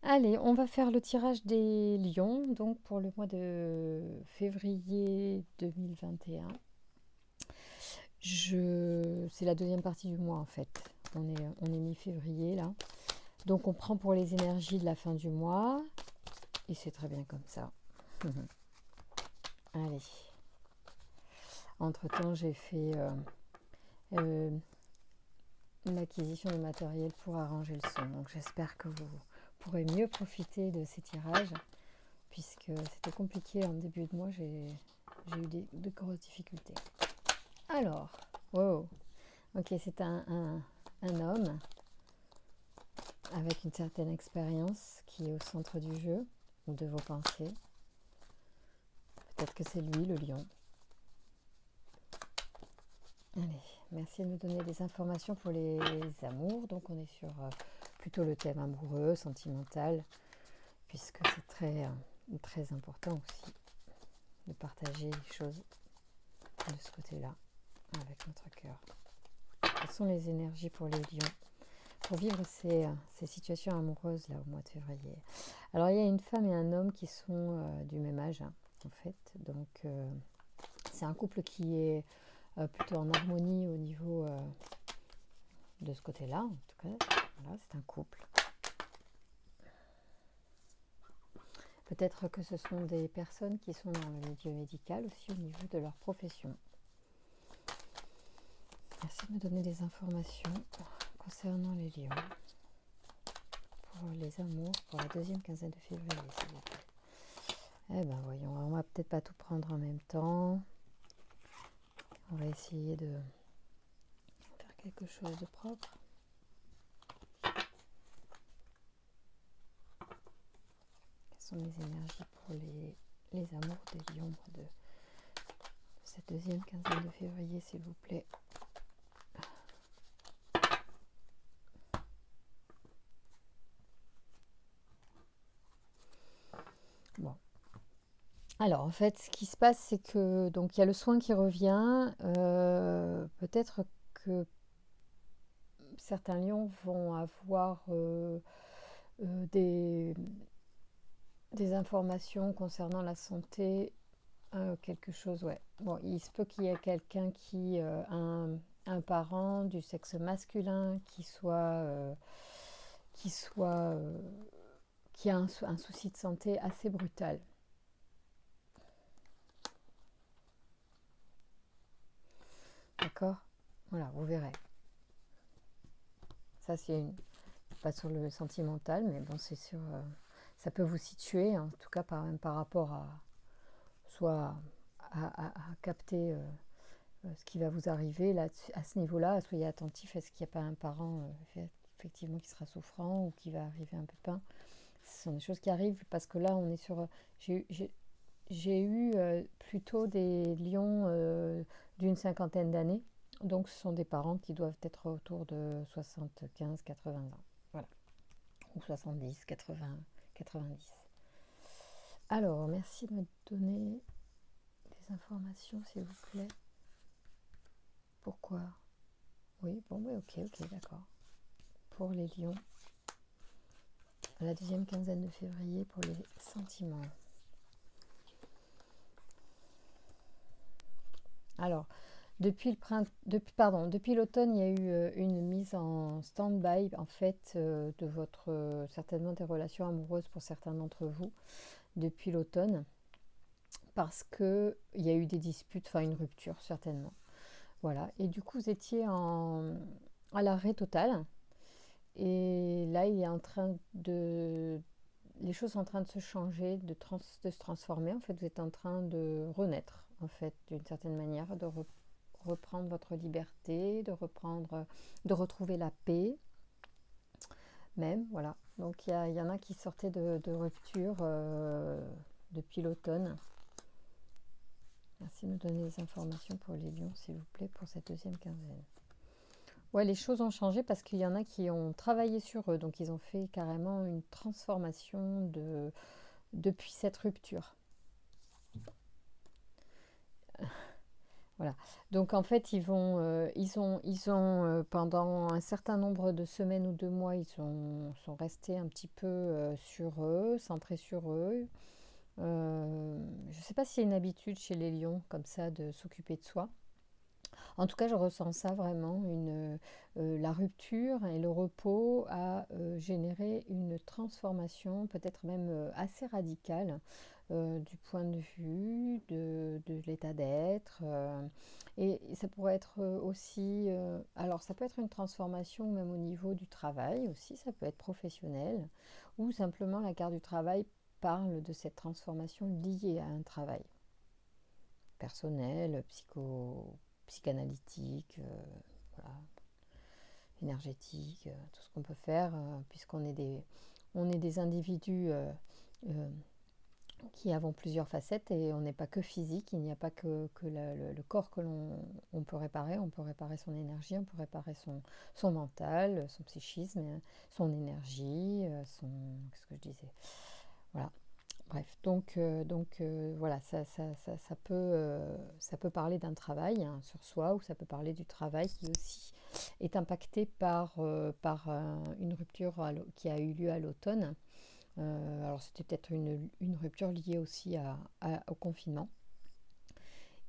Allez, on va faire le tirage des lions, donc pour le mois de février 2021. C'est la deuxième partie du mois en fait. On est mi-février là. Donc on prend pour les énergies de la fin du mois. Et c'est très bien comme ça. Allez. Entre-temps, j'ai fait euh, l'acquisition de matériel pour arranger le son. Donc j'espère que vous pourrez mieux profiter de ces tirages. Puisque c'était compliqué en début de mois, j'ai eu de grosses difficultés. Alors, wow, ok, c'est un homme avec une certaine expérience qui est au centre du jeu, ou de vos pensées. Peut-être que c'est lui, le lion. Allez, merci de me donner des informations pour les amours. Donc on est sur plutôt le thème amoureux, sentimental, puisque c'est très important aussi de partager les choses de ce côté-là avec notre cœur. Quelles sont les énergies pour les lions pour vivre ces situations amoureuses là au mois de février? Alors il y a une femme et un homme qui sont du même âge en fait. Donc c'est un couple qui est plutôt en harmonie au niveau de ce côté-là en tout cas. Voilà, c'est un couple. Peut-être que ce sont des personnes qui sont dans le milieu médical aussi au niveau de leur profession. Merci de me donner des informations concernant les lions. Pour les amours, pour la deuxième quinzaine de février, s'il vous plaît. Eh ben voyons, on va peut-être pas tout prendre en même temps. On va essayer de faire quelque chose de propre. Quelles sont les énergies pour les amours des lions de cette deuxième quinzaine de février, s'il vous plaît? Bon. Alors, en fait, ce qui se passe, c'est que donc il y a le soin qui revient. Peut-être que certains lions vont avoir des informations concernant la santé, quelque chose, ouais. Bon, il se peut qu'il y ait quelqu'un qui, un parent du sexe masculin qui soit, qui a un souci de santé assez brutal. D'accord? Voilà, vous verrez. Ça, pas sur le sentimental, mais bon, c'est sur, ça peut vous situer, en tout cas par rapport à, soit à capter ce qui va vous arriver là, à ce niveau-là. Soyez attentif, est-ce qu'il n'y a pas un parent effectivement qui sera souffrant ou qui va arriver un pépin? Ce sont des choses qui arrivent parce que là, on est sur. J'ai eu plutôt des lions d'une cinquantaine d'années. Donc, ce sont des parents qui doivent être autour de 75-80 ans. Voilà. Ou 70, 80, 90. Alors, merci de me donner des informations, s'il vous plaît. Pourquoi? Oui, bon, oui, ok, d'accord. Pour les lions, la deuxième quinzaine de février, pour les sentiments. Alors, depuis l'automne, il y a eu une mise en stand-by, en fait, de certainement des relations amoureuses pour certains d'entre vous, depuis l'automne, parce qu'il y a eu des disputes, enfin une rupture, certainement. Voilà, et du coup, vous étiez à l'arrêt total, et là, les choses sont en train de se changer, de se transformer. En fait, vous êtes en train de renaître, en fait, d'une certaine manière, de reprendre votre liberté, de retrouver la paix, même, voilà. Donc il y en a qui sortaient de rupture depuis l'automne. Merci de me donner des informations pour les lions, s'il vous plaît, pour cette deuxième quinzaine. Ouais, les choses ont changé parce qu'il y en a qui ont travaillé sur eux, donc ils ont fait carrément une transformation depuis cette rupture. Voilà. Donc en fait, pendant un certain nombre de semaines ou de mois, sont restés un petit peu sur eux, centrés sur eux. Je ne sais pas s'il y a une habitude chez les lions comme ça de s'occuper de soi. En tout cas, je ressens ça vraiment. La rupture et le repos a généré une transformation, peut-être même assez radicale, du point de vue de l'état d'être. Et ça pourrait être aussi, alors ça peut être une transformation même au niveau du travail aussi, ça peut être professionnel, ou simplement la carte du travail parle de cette transformation liée à un travail personnel, psychanalytique, voilà, énergétique, tout ce qu'on peut faire, puisqu'on est des individus euh, qui avons plusieurs facettes et on n'est pas que physique, il n'y a pas que le corps que on peut réparer son énergie, on peut réparer son mental, son psychisme, son énergie, qu'est-ce que je disais, voilà. Bref, voilà, ça peut parler d'un travail hein, sur soi, ou ça peut parler du travail qui aussi est impacté par une rupture qui a eu lieu à l'automne. Alors c'était peut-être une rupture liée aussi au confinement.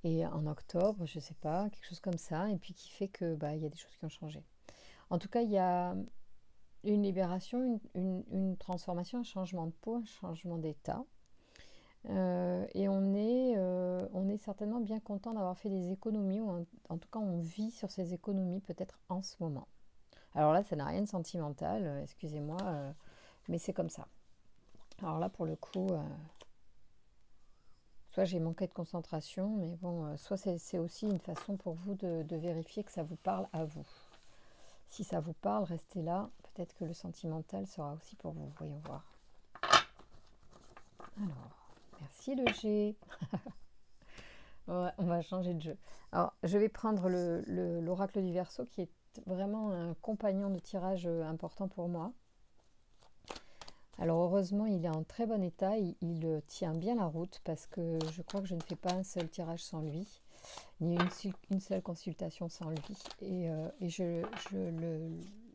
Et en octobre, je ne sais pas, quelque chose comme ça, et puis qui fait que y a des choses qui ont changé. En tout cas, il y a une libération, une transformation, un changement de peau, un changement d'état. Et on est certainement bien content d'avoir fait des économies, ou en tout cas on vit sur ces économies peut-être en ce moment. Alors là, ça n'a rien de sentimental, excusez-moi, mais c'est comme ça. Alors là, pour le coup, soit j'ai manqué de concentration, mais bon, soit c'est aussi une façon pour vous de vérifier que ça vous parle à vous. Si ça vous parle, restez là. Peut-être que le sentimental sera aussi pour vous. Voyons voir. Alors, merci le G. On va changer de jeu. Alors, je vais prendre l'oracle du Verseau, qui est vraiment un compagnon de tirage important pour moi. Alors heureusement, il est en très bon état, il tient bien la route, parce que je crois que je ne fais pas un seul tirage sans lui, ni une seule consultation sans lui. Et je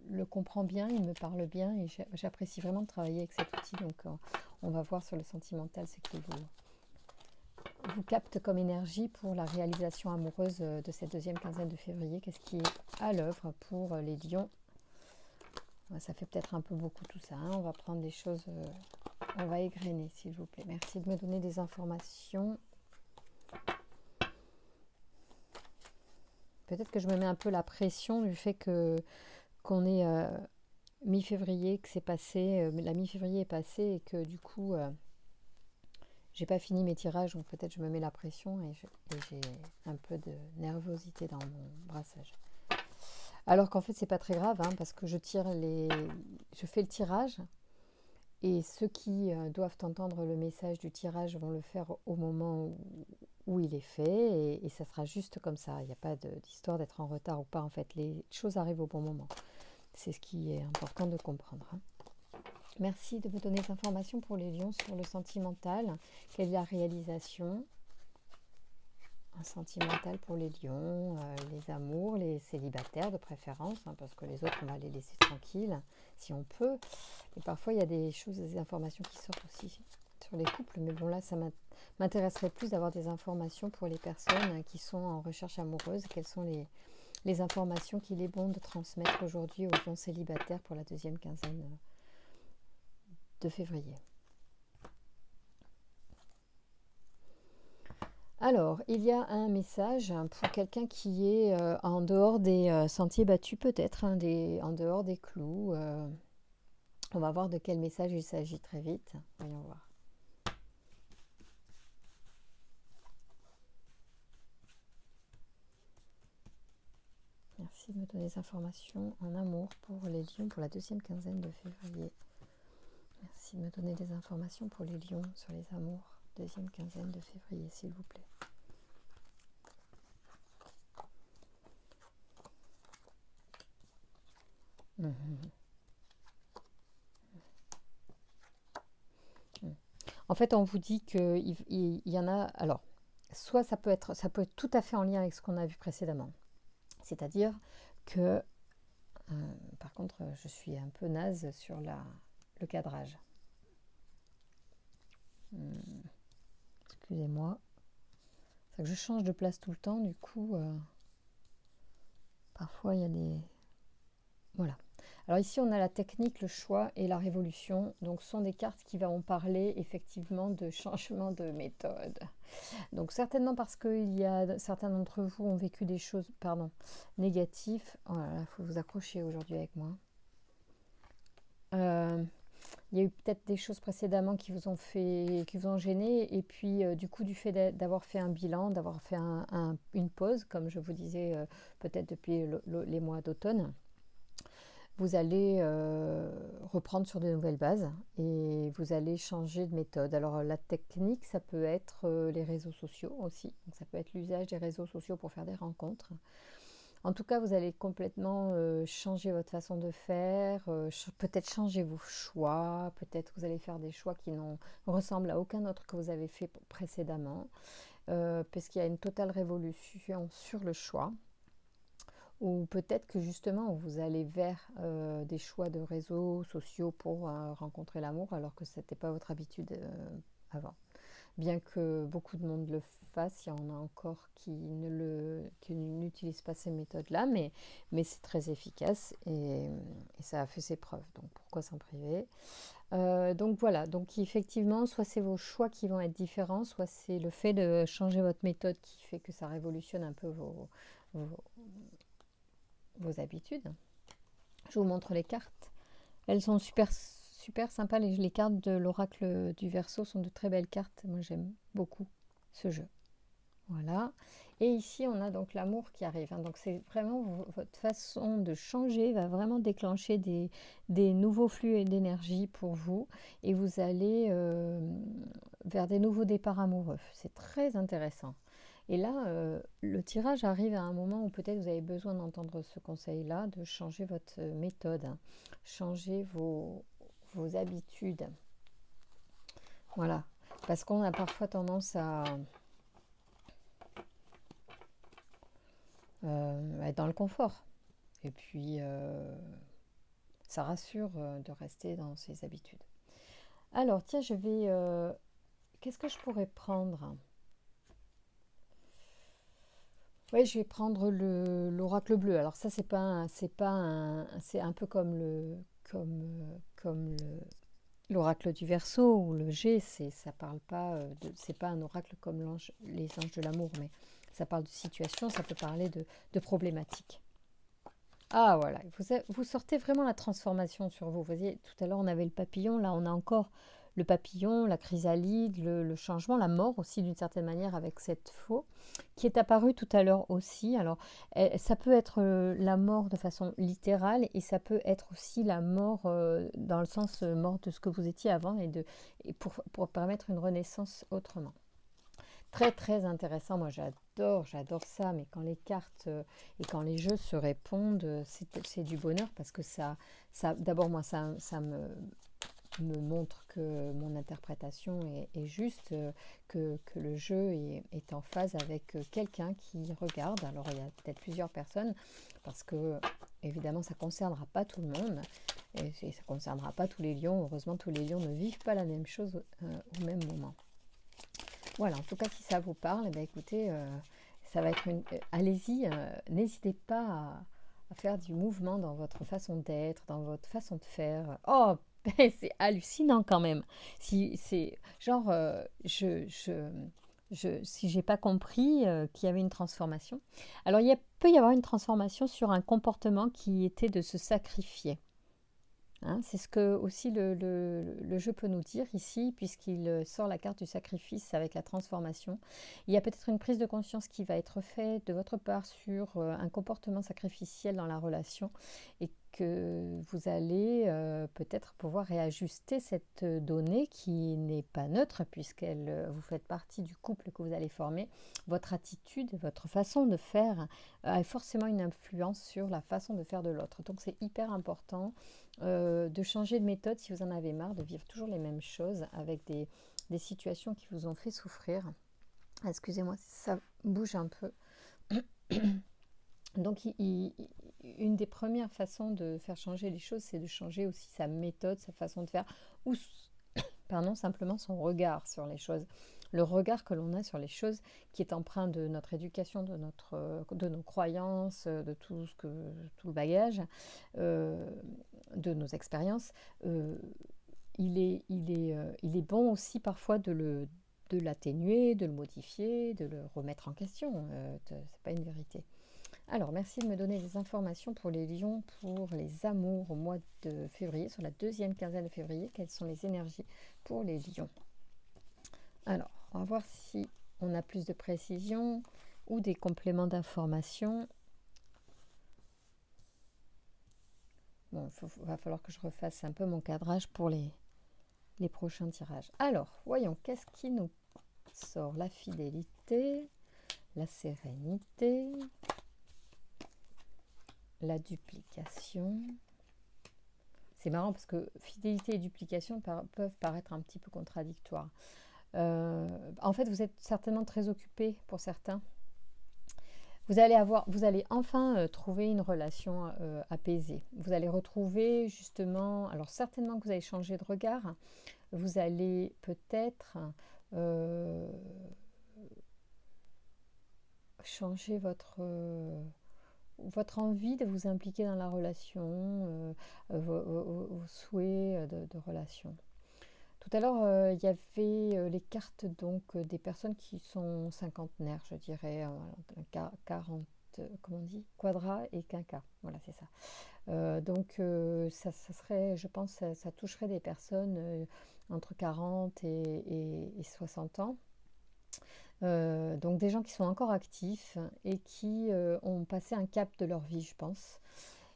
le comprends bien, il me parle bien, et j'apprécie vraiment de travailler avec cet outil. Donc on va voir sur le sentimental ce qu'il vous capte comme énergie pour la réalisation amoureuse de cette deuxième quinzaine de février. Qu'est-ce qui est à l'œuvre pour les lions? Ça fait peut-être un peu beaucoup tout ça, hein. On va prendre des choses, on va égrener s'il vous plaît. Merci de me donner des informations. Peut-être que je me mets un peu la pression du fait qu'on est mi-février, que c'est passé, la mi-février est passée, et que du coup j'ai pas fini mes tirages, donc peut-être je me mets la pression et j'ai un peu de nervosité dans mon brassage. Alors qu'en fait c'est pas très grave, hein, parce que je fais le tirage, et ceux qui doivent entendre le message du tirage vont le faire au moment où il est fait, et ça sera juste comme ça. Il n'y a pas d'histoire d'être en retard ou pas, en fait. Les choses arrivent au bon moment. C'est ce qui est important de comprendre, hein. Merci de me donner des informations pour les lions sur le sentimental. Quelle est la réalisation? Un sentimental pour les lions, les amours, les célibataires de préférence, hein, parce que les autres, on va les laisser tranquilles, si on peut. Et parfois, il y a des choses, des informations qui sortent aussi sur les couples. Mais bon, là, ça m'intéresserait plus d'avoir des informations pour les personnes qui sont en recherche amoureuse. Quelles sont les informations qu'il est bon de transmettre aujourd'hui aux lions célibataires pour la deuxième quinzaine de février? Alors, il y a un message pour quelqu'un qui est en dehors des sentiers battus, peut-être, hein, en dehors des clous. On va voir de quel message il s'agit très vite. Voyons voir. Merci de me donner des informations en amour pour les lions pour la deuxième quinzaine de février. Merci de me donner des informations pour les lions sur les amours, deuxième quinzaine de février, s'il vous plaît. En fait, on vous dit qu'il y en a... Alors, soit ça peut être tout à fait en lien avec ce qu'on a vu précédemment. C'est-à-dire que, par contre, je suis un peu naze sur le cadrage. Excusez-moi. C'est que je change de place tout le temps, du coup, parfois il y a des... Voilà. Alors ici, on a la technique, le choix et la révolution. Donc, ce sont des cartes qui vont parler effectivement de changement de méthode. Donc, certainement parce que certains d'entre vous ont vécu des choses, négatives. Oh là là, il faut vous accrocher aujourd'hui avec moi. Il y a eu peut-être des choses précédemment qui vous ont gêné, et puis du coup, du fait d'avoir fait un bilan, d'avoir fait une pause, comme je vous disais, peut-être depuis les mois d'automne, vous allez reprendre sur de nouvelles bases et vous allez changer de méthode. Alors la technique, ça peut être les réseaux sociaux aussi. Donc, ça peut être l'usage des réseaux sociaux pour faire des rencontres. En tout cas, vous allez complètement changer votre façon de faire, peut-être changer vos choix, peut-être vous allez faire des choix qui ne ressemblent à aucun autre que vous avez fait précédemment, parce qu'il y a une totale révolution sur le choix. Ou peut-être que justement vous allez vers des choix de réseaux sociaux pour rencontrer l'amour, alors que ce n'était pas votre habitude avant. Bien que beaucoup de monde le fasse, il y en a encore qui n'utilisent pas ces méthodes-là, mais c'est très efficace et ça a fait ses preuves. Donc pourquoi s'en priver? Donc voilà, donc effectivement, soit c'est vos choix qui vont être différents, soit c'est le fait de changer votre méthode qui fait que ça révolutionne un peu vos habitudes. Je vous montre les cartes. Elles sont super, super sympas. Les cartes de l'oracle du Verseau sont de très belles cartes. Moi, j'aime beaucoup ce jeu. Voilà. Et ici, on a donc l'amour qui arrive. Donc, c'est vraiment votre façon de changer va vraiment déclencher des nouveaux flux d'énergie pour vous. Et vous allez vers des nouveaux départs amoureux. C'est très intéressant. Et là, le tirage arrive à un moment où peut-être vous avez besoin d'entendre ce conseil-là, de changer votre méthode, changer vos habitudes. Voilà. Parce qu'on a parfois tendance à être dans le confort. Et puis, ça rassure de rester dans ses habitudes. Alors, tiens, je vais... qu'est-ce que je pourrais prendre ? Oui, je vais prendre l'oracle bleu. Alors ça, c'est un peu comme l'oracle du Verseau ou le G. Ça parle pas c'est pas un oracle comme les anges de l'amour, mais ça parle de situation, ça peut parler de problématiques. Ah voilà, vous sortez vraiment la transformation sur vous. Vous voyez, tout à l'heure on avait le papillon, là on a encore le papillon, la chrysalide, le changement, la mort aussi d'une certaine manière avec cette faux qui est apparue tout à l'heure aussi. Alors ça peut être la mort de façon littérale et ça peut être aussi la mort dans le sens mort de ce que vous étiez avant et pour permettre une renaissance autrement. Très très intéressant, moi j'adore ça, mais quand les cartes et quand les jeux se répondent, c'est du bonheur parce que d'abord moi ça me montre que mon interprétation est juste, que le jeu est en phase avec quelqu'un qui regarde. Alors il y a peut-être plusieurs personnes parce que évidemment ça ne concernera pas tout le monde et ça ne concernera pas tous les lions. Heureusement tous les lions ne vivent pas la même chose au même moment. Voilà, en tout cas, si ça vous parle, eh bien, écoutez, ça va être allez-y, n'hésitez pas à faire du mouvement dans votre façon d'être, dans votre façon de faire. Oh, c'est hallucinant quand même. Si c'est genre, si j'ai pas compris qu'il y avait une transformation. Alors, peut y avoir une transformation sur un comportement qui était de se sacrifier. Hein, c'est ce que aussi le jeu peut nous dire ici, puisqu'il sort la carte du sacrifice avec la transformation. Il y a peut-être une prise de conscience qui va être faite de votre part sur un comportement sacrificiel dans la relation et que vous allez peut-être pouvoir réajuster cette donnée qui n'est pas neutre puisqu'elle vous faites partie du couple que vous allez former. Votre attitude, votre façon de faire a forcément une influence sur la façon de faire de l'autre. Donc c'est hyper important de changer de méthode si vous en avez marre de vivre toujours les mêmes choses avec des situations qui vous ont fait souffrir. Excusez-moi, ça bouge un peu. Donc, une des premières façons de faire changer les choses, c'est de changer aussi sa méthode, sa façon de faire, ou pardon, simplement son regard sur les choses. Le regard que l'on a sur les choses qui est empreint de notre éducation, de nos croyances, de tout le bagage, euh, de nos expériences, il est bon aussi parfois de l'atténuer, de le modifier, de le remettre en question. C'est pas une vérité. Alors, merci de me donner des informations pour les lions, pour les amours au mois de février, sur la deuxième quinzaine de février. Quelles sont les énergies pour les lions? Alors, on va voir si on a plus de précision ou des compléments d'information. Bon, va falloir que je refasse un peu mon cadrage pour les prochains tirages. Alors, voyons, qu'est-ce qui nous sort? La fidélité, la sérénité, la duplication. C'est marrant parce que fidélité et duplication peuvent paraître un petit peu contradictoires. En fait, vous êtes certainement très occupé pour certains. Vous allez enfin trouver une relation apaisée. Vous allez retrouver justement, alors certainement que vous allez changer de regard. Vous allez peut-être changer votre envie de vous impliquer dans la relation, vos souhaits de relation. Tout à l'heure, il y avait les cartes donc des personnes qui sont cinquantenaires, je dirais, 40, comment on dit, quadra et quinca. Voilà, c'est ça. Donc, ça serait, je pense, ça toucherait des personnes entre 40 et 60 ans. Donc, des gens qui sont encore actifs et qui ont passé un cap de leur vie, je pense,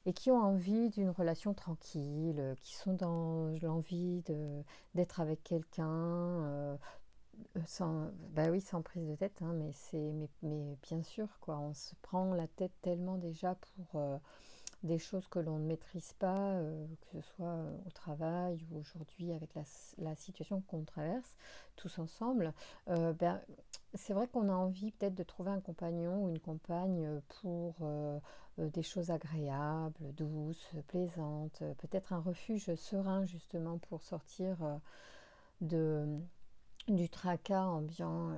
et qui ont envie d'une relation tranquille, qui sont dans l'envie d'être avec quelqu'un, sans, bah oui, sans prise de tête, hein, mais bien sûr, quoi, on se prend la tête tellement déjà pour des choses que l'on ne maîtrise pas, que ce soit au travail ou aujourd'hui avec la situation qu'on traverse tous ensemble. C'est vrai qu'on a envie peut-être de trouver un compagnon ou une compagne pour des choses agréables, douces, plaisantes, peut-être un refuge serein justement pour sortir de, du tracas ambiant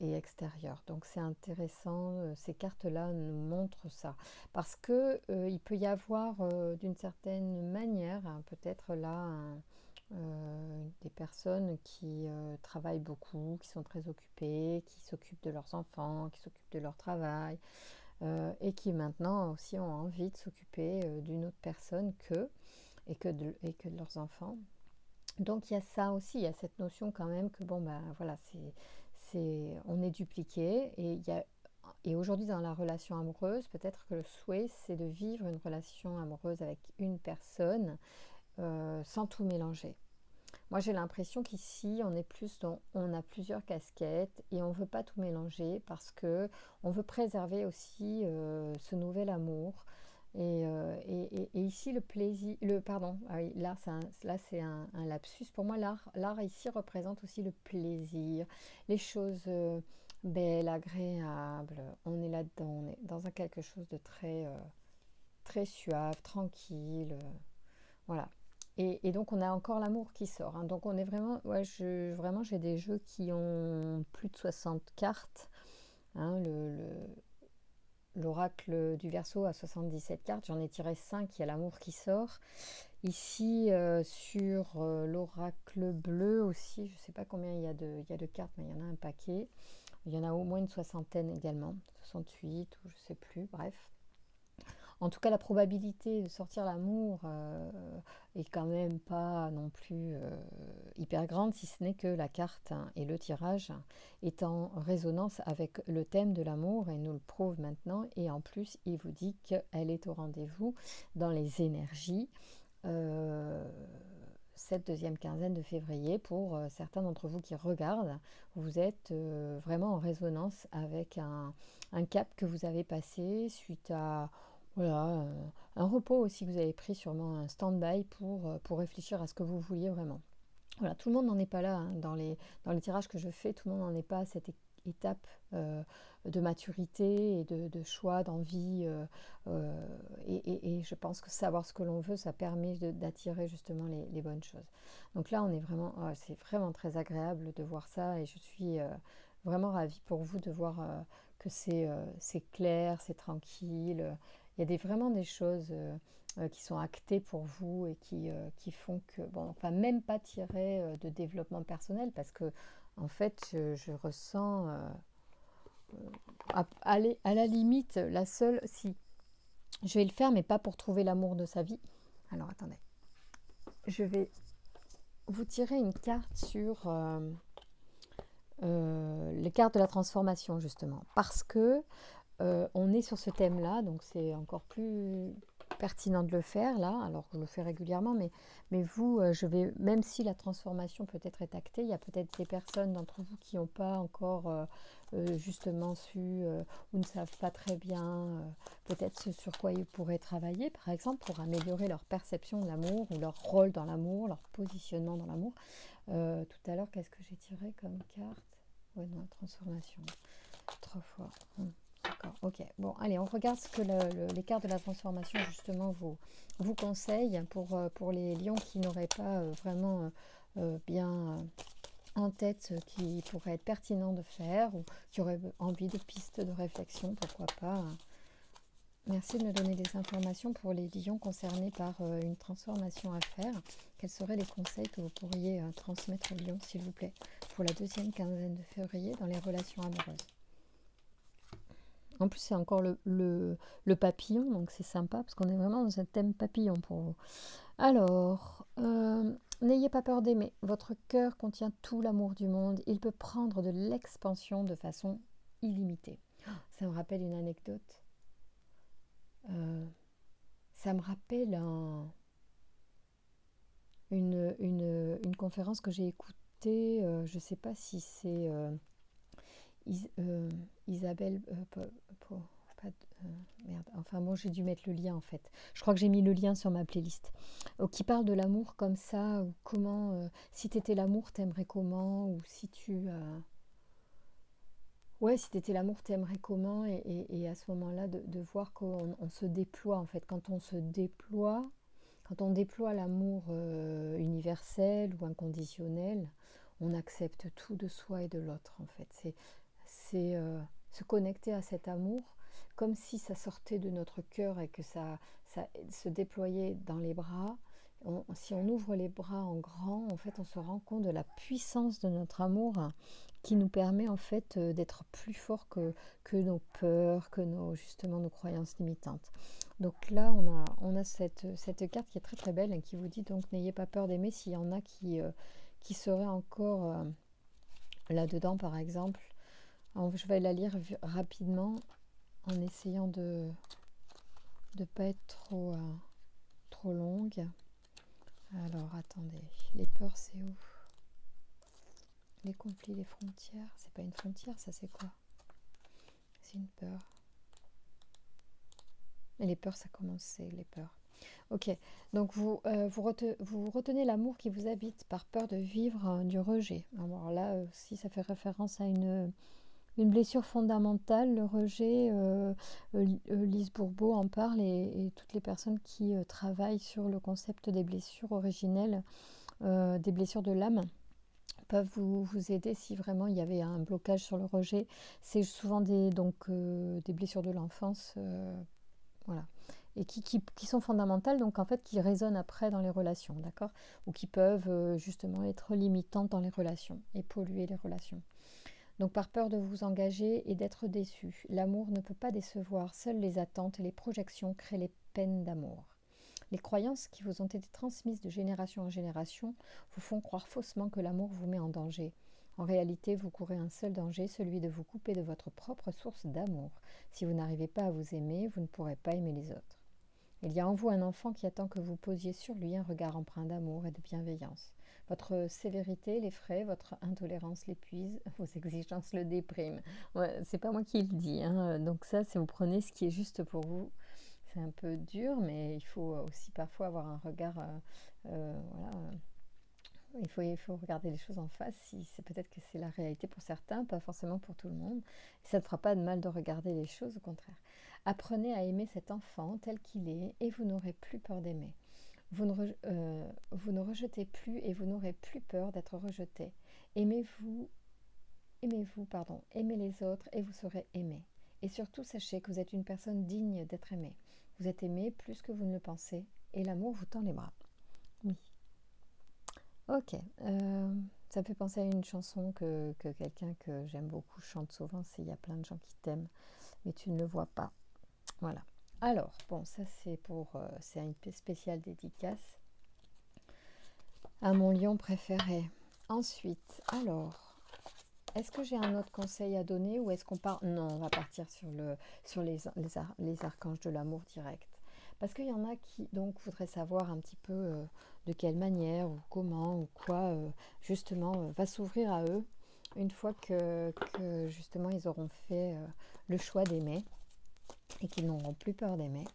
et extérieur. Donc c'est intéressant, ces cartes-là nous montrent ça. Parce que il peut y avoir d'une certaine manière, hein, peut-être là, des personnes qui travaillent beaucoup, qui sont très occupées, qui s'occupent de leurs enfants, qui s'occupent de leur travail, et qui maintenant aussi ont envie de s'occuper d'une autre personne et que de leurs enfants. Donc il y a ça aussi, il y a cette notion quand même que bon ben voilà, on est dupliqué et aujourd'hui dans la relation amoureuse, peut-être que le souhait c'est de vivre une relation amoureuse avec une personne sans tout mélanger. Moi j'ai l'impression qu'ici on est plus on a plusieurs casquettes et on veut pas tout mélanger parce que on veut préserver aussi ce nouvel amour. Et ici, le plaisir, pardon, ah oui, là c'est un lapsus. Pour moi, l'art ici représente aussi le plaisir, les choses belles, agréables. On est là-dedans, on est dans quelque chose de très suave, tranquille. Voilà. Et donc, on a encore l'amour qui sort, hein. Donc, on est vraiment, ouais, vraiment, j'ai des jeux qui ont plus de 60 cartes, hein, l'oracle du Verseau a 77 cartes, j'en ai tiré 5, il y a l'amour qui sort. Ici, sur l'oracle bleu aussi, je ne sais pas combien il y a de cartes, mais il y en a un paquet. Il y en a au moins une soixantaine également, 68 ou je ne sais plus, bref. En tout cas, la probabilité de sortir l'amour est quand même pas non plus hyper grande, si ce n'est que la carte et le tirage est en résonance avec le thème de l'amour et nous le prouve maintenant. Et en plus, il vous dit qu'elle est au rendez-vous dans les énergies cette deuxième quinzaine de février. Pour certains d'entre vous qui regardent, vous êtes vraiment en résonance avec un cap que vous avez passé suite à voilà, un repos aussi que vous avez pris, sûrement un stand-by pour réfléchir à ce que vous vouliez vraiment. Voilà, tout le monde n'en est pas là, hein. Dans les tirages que je fais, tout le monde n'en est pas à étape de maturité et de choix, d'envie. Et je pense que savoir ce que l'on veut, ça permet d'attirer justement les bonnes choses. Donc là, on est vraiment, c'est vraiment très agréable de voir ça et je suis vraiment ravie pour vous de voir que c'est clair, c'est tranquille. Il y a vraiment des choses qui sont actées pour vous et qui font que, bon, enfin, même pas tirer de développement personnel parce que, en fait, je ressens, à la limite, la seule, si, je vais le faire, mais pas pour trouver l'amour de sa vie. Alors, attendez. Je vais vous tirer une carte sur les cartes de la transformation, justement. Parce que on est sur ce thème-là, donc c'est encore plus pertinent de le faire là, alors que je le fais régulièrement, mais vous, je vais, même si la transformation peut-être est actée, il y a peut-être des personnes d'entre vous qui n'ont pas encore justement su ou ne savent pas très bien peut-être ce sur quoi ils pourraient travailler, par exemple, pour améliorer leur perception de l'amour ou leur rôle dans l'amour, leur positionnement dans l'amour. Tout à l'heure, qu'est-ce que j'ai tiré comme carte? Ouais, non, transformation. 3 fois. D'accord, ok. Bon, allez, on regarde ce que les cartes de la transformation, justement, vous conseillent pour les lions qui n'auraient pas vraiment bien en tête qui pourrait être pertinent de faire ou qui auraient envie de pistes de réflexion, pourquoi pas. Merci de me donner des informations pour les lions concernés par une transformation à faire. Quels seraient les conseils que vous pourriez transmettre aux lions, s'il vous plaît, pour la deuxième quinzaine de février dans les relations amoureuses? En plus, c'est encore le papillon, donc c'est sympa, parce qu'on est vraiment dans un thème papillon pour vous. Alors, n'ayez pas peur d'aimer. Votre cœur contient tout l'amour du monde. Il peut prendre de l'expansion de façon illimitée. Ça me rappelle une anecdote. Ça me rappelle une conférence que j'ai écoutée. Je ne sais pas si c'est Isabelle... merde, enfin bon, j'ai dû mettre le lien en fait. Je crois que j'ai mis le lien sur ma playlist. Qui parle de l'amour comme ça, ou comment, si t'étais l'amour, t'aimerais comment, ou si tu... Ouais, si t'étais l'amour, t'aimerais comment, et à ce moment-là, de voir qu'on se déploie en fait. Quand on déploie l'amour universel ou inconditionnel, on accepte tout de soi et de l'autre en fait. C'est se connecter à cet amour comme si ça sortait de notre cœur et que ça se déployait dans les bras. Si on ouvre les bras en grand, en fait, on se rend compte de la puissance de notre amour qui nous permet en fait d'être plus fort que nos peurs, justement nos croyances limitantes. Donc là, on a cette carte qui est très très belle et qui vous dit donc n'ayez pas peur d'aimer s'il y en a qui seraient encore là-dedans par exemple. Alors, je vais la lire rapidement en essayant de ne pas être trop longue. Alors attendez, les peurs c'est où? Les conflits, les frontières, c'est pas une frontière, ça c'est quoi? C'est une peur. Et les peurs, ça commence, c'est les peurs. Ok, donc vous retenez l'amour qui vous habite par peur de vivre du rejet. Alors là, si ça fait référence à une blessure fondamentale, le rejet, Lise Bourbeau en parle et toutes les personnes qui travaillent sur le concept des blessures originelles, des blessures de l'âme, peuvent vous aider si vraiment il y avait un blocage sur le rejet. C'est souvent des blessures de l'enfance, voilà, et qui sont fondamentales, donc en fait qui résonnent après dans les relations, d'accord, ou qui peuvent justement être limitantes dans les relations et polluer les relations. Donc par peur de vous engager et d'être déçu, l'amour ne peut pas décevoir, seules les attentes et les projections créent les peines d'amour. Les croyances qui vous ont été transmises de génération en génération vous font croire faussement que l'amour vous met en danger. En réalité, vous courez un seul danger, celui de vous couper de votre propre source d'amour. Si vous n'arrivez pas à vous aimer, vous ne pourrez pas aimer les autres. Il y a en vous un enfant qui attend que vous posiez sur lui un regard empreint d'amour et de bienveillance. Votre sévérité l'effraie, votre intolérance l'épuise, vos exigences le dépriment. Ouais, c'est pas moi qui le dis, hein. Donc ça, c'est vous prenez ce qui est juste pour vous. C'est un peu dur, mais il faut aussi parfois avoir un regard voilà, il faut regarder les choses en face. Si c'est peut-être que c'est la réalité pour certains, pas forcément pour tout le monde. Et ça ne fera pas de mal de regarder les choses, au contraire. Apprenez à aimer cet enfant tel qu'il est et vous n'aurez plus peur d'aimer. Vous ne rejetez plus et vous n'aurez plus peur d'être rejeté. Aimez les autres et vous serez aimé. Et surtout, sachez que vous êtes une personne digne d'être aimée. Vous êtes aimé plus que vous ne le pensez et l'amour vous tend les bras. Oui. Ok. Ça me fait penser à une chanson que quelqu'un que j'aime beaucoup chante souvent, c'est « Il y a plein de gens qui t'aiment, mais tu ne le vois pas ». Voilà. Alors, bon, ça c'est une spéciale dédicace à mon lion préféré. Ensuite, alors, est-ce que j'ai un autre conseil à donner ou est-ce qu'on part... Non, on va partir sur les archanges de l'amour direct. Parce qu'il y en a qui donc voudraient savoir un petit peu de quelle manière ou comment ou quoi justement va s'ouvrir à eux une fois que justement ils auront fait le choix d'aimer et qu'ils n'auront plus peur d'aimer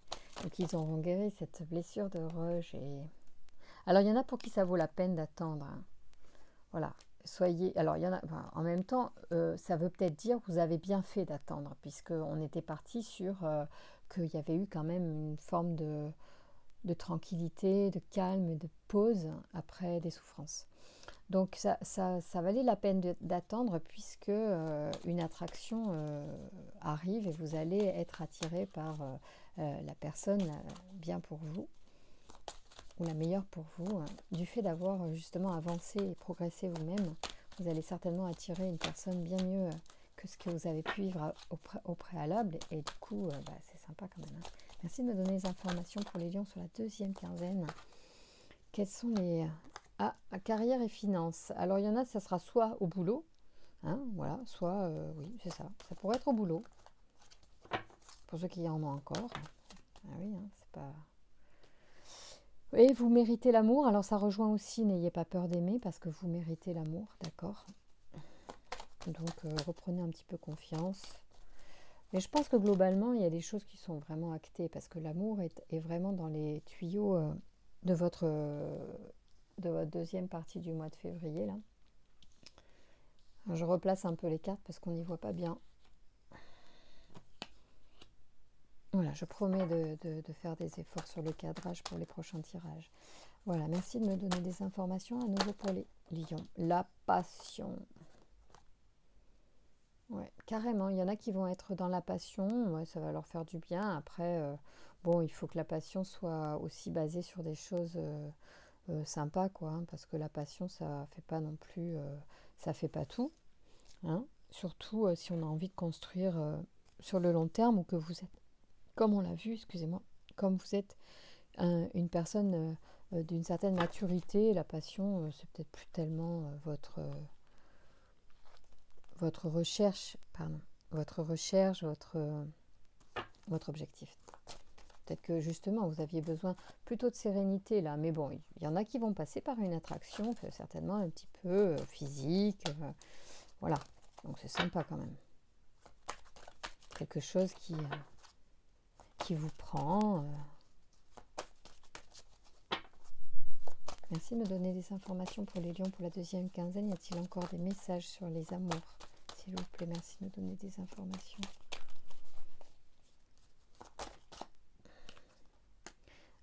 et qu'ils auront guéri cette blessure de rejet. Alors il y en a pour qui ça vaut la peine d'attendre. Hein. Voilà. Soyez. Alors il y en a. Enfin, en même temps, ça veut peut-être dire que vous avez bien fait d'attendre, puisqu'on était parti sur qu'il y avait eu quand même une forme de tranquillité, de calme et de pause après des souffrances. Donc ça valait la peine d'attendre puisque une attraction arrive et vous allez être attiré par la personne bien pour vous ou la meilleure pour vous. Hein. Du fait d'avoir justement avancé et progressé vous-même, vous allez certainement attirer une personne bien mieux que ce que vous avez pu vivre au préalable et du coup c'est sympa quand même. Hein. Merci de me donner les informations pour les lions sur la deuxième quinzaine. Quels sont les... carrière et finances. Alors il y en a, ça sera soit au boulot, hein, voilà, soit, oui, c'est ça. Ça pourrait être au boulot, pour ceux qui en ont encore. Ah oui, hein, c'est pas... Et vous méritez l'amour, alors ça rejoint aussi, n'ayez pas peur d'aimer, parce que vous méritez l'amour, d'accord. Donc reprenez un petit peu confiance. Mais je pense que globalement, il y a des choses qui sont vraiment actées, parce que l'amour est vraiment dans les tuyaux de votre deuxième partie du mois de février, là. Je replace un peu les cartes parce qu'on n'y voit pas bien. Voilà, je promets de faire des efforts sur le cadrage pour les prochains tirages. Voilà, merci de me donner des informations à nouveau pour les lions. La passion. Ouais, carrément, il y en a qui vont être dans la passion, ouais, ça va leur faire du bien. Après, bon, il faut que la passion soit aussi basée sur des choses sympas, quoi, hein, parce que la passion, ça fait pas non plus, ça fait pas tout. Hein, surtout si on a envie de construire sur le long terme ou que vous êtes, comme on l'a vu, excusez-moi, comme vous êtes une personne d'une certaine maturité, la passion, c'est peut-être plus tellement votre recherche, votre objectif. Peut-être que justement vous aviez besoin plutôt de sérénité là, mais bon, il y en a qui vont passer par une attraction, certainement un petit peu physique, voilà. Donc c'est sympa quand même. Quelque chose qui vous prend. Merci de me donner des informations pour les lions pour la deuxième quinzaine. Y a-t-il encore des messages sur les amours? S'il vous plaît, merci de me donner des informations.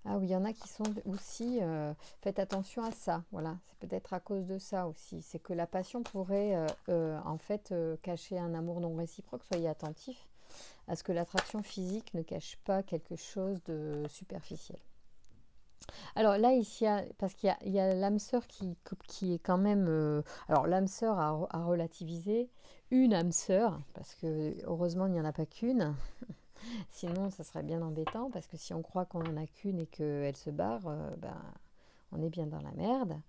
Ah oui, il y en a qui sont aussi... faites attention à ça, voilà. C'est peut-être à cause de ça aussi. C'est que la passion pourrait en fait cacher un amour non réciproque. Soyez attentifs à ce que l'attraction physique ne cache pas quelque chose de superficiel. Alors là, ici, parce qu'il y a l'âme sœur qui est quand même... alors l'âme sœur à relativiser. Une âme sœur, parce que heureusement il n'y en a pas qu'une. Sinon, ça serait bien embêtant, parce que si on croit qu'on n'en a qu'une et qu'elle se barre, on est bien dans la merde.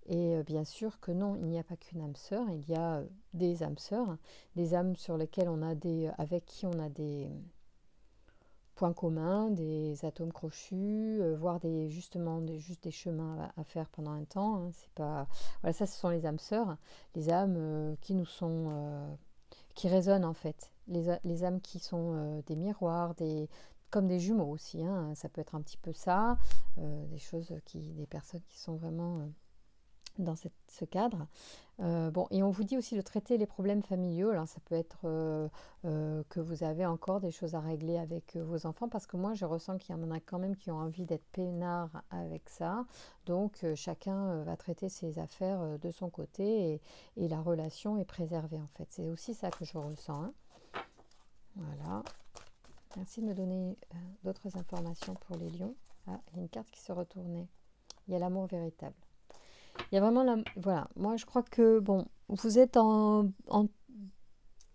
Et bien sûr que non, il n'y a pas qu'une âme sœur, il y a des âmes sœurs, des âmes sur lesquelles avec qui on a des points communs, des atomes crochus, voire juste des chemins à faire pendant un temps. Hein, c'est pas... Voilà, ça, ce sont les âmes sœurs, les âmes qui nous sont... qui résonnent en fait, les âmes qui sont des miroirs, comme des jumeaux aussi, hein, ça peut être un petit peu ça, des personnes qui sont vraiment dans ce cadre. Bon, et on vous dit aussi de traiter les problèmes familiaux. Alors, ça peut être que vous avez encore des choses à régler avec vos enfants, parce que moi, je ressens qu'il y en a quand même qui ont envie d'être peinards avec ça. Donc, chacun va traiter ses affaires de son côté et la relation est préservée, en fait. C'est aussi ça que je ressens, hein. Voilà. Merci de me donner d'autres informations pour les lions. Ah, il y a une carte qui se retournait. Il y a l'amour véritable. Il y a vraiment voilà, moi je crois que bon, vous êtes en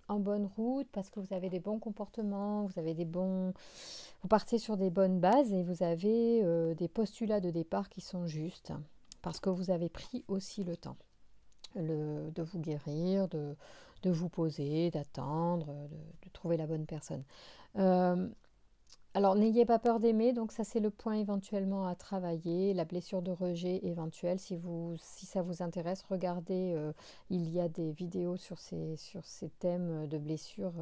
bonne route parce que vous avez des bons comportements, vous partez sur des bonnes bases et vous avez des postulats de départ qui sont justes parce que vous avez pris aussi le temps de vous guérir, de vous poser, d'attendre, de trouver la bonne personne. Euh, Alors, n'ayez pas peur d'aimer, donc ça c'est le point éventuellement à travailler, la blessure de rejet éventuelle. Si ça vous intéresse, regardez, il y a des vidéos sur ces thèmes de blessures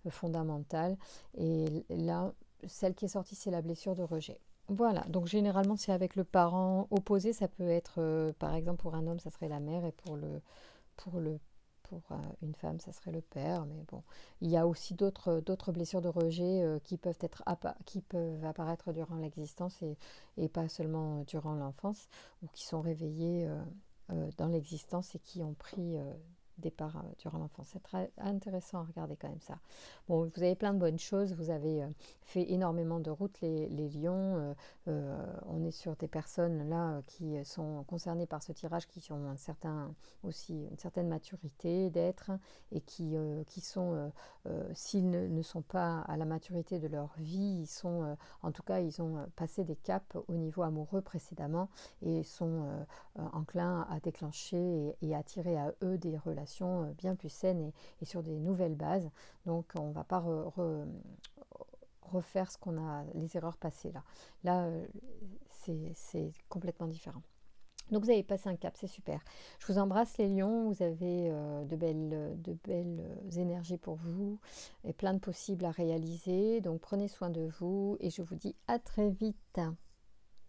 fondamentales. Et là, celle qui est sortie, c'est la blessure de rejet. Voilà, donc généralement c'est avec le parent opposé, ça peut être, par exemple pour un homme, ça serait la mère, et pour le pour une femme, ça serait le père, mais bon, il y a aussi d'autres blessures de rejet qui peuvent apparaître durant l'existence et pas seulement durant l'enfance, ou qui sont réveillées dans l'existence et qui ont pris départ durant l'enfance. C'est très intéressant à regarder quand même ça. Bon, vous avez plein de bonnes choses, vous avez fait énormément de routes les lions, on est sur des personnes là qui sont concernées par ce tirage, qui ont aussi une certaine maturité d'être et qui sont, s'ils ne sont pas à la maturité de leur vie, en tout cas, ils ont passé des caps au niveau amoureux précédemment et sont enclins à déclencher et attirer à eux des relations bien plus saines et sur des nouvelles bases. Donc, on ne va pas refaire les erreurs passées là. Là, c'est complètement différent. Donc vous avez passé un cap, c'est super. Je vous embrasse les lions, vous avez de belles énergies pour vous et plein de possibles à réaliser. Donc prenez soin de vous et je vous dis à très vite.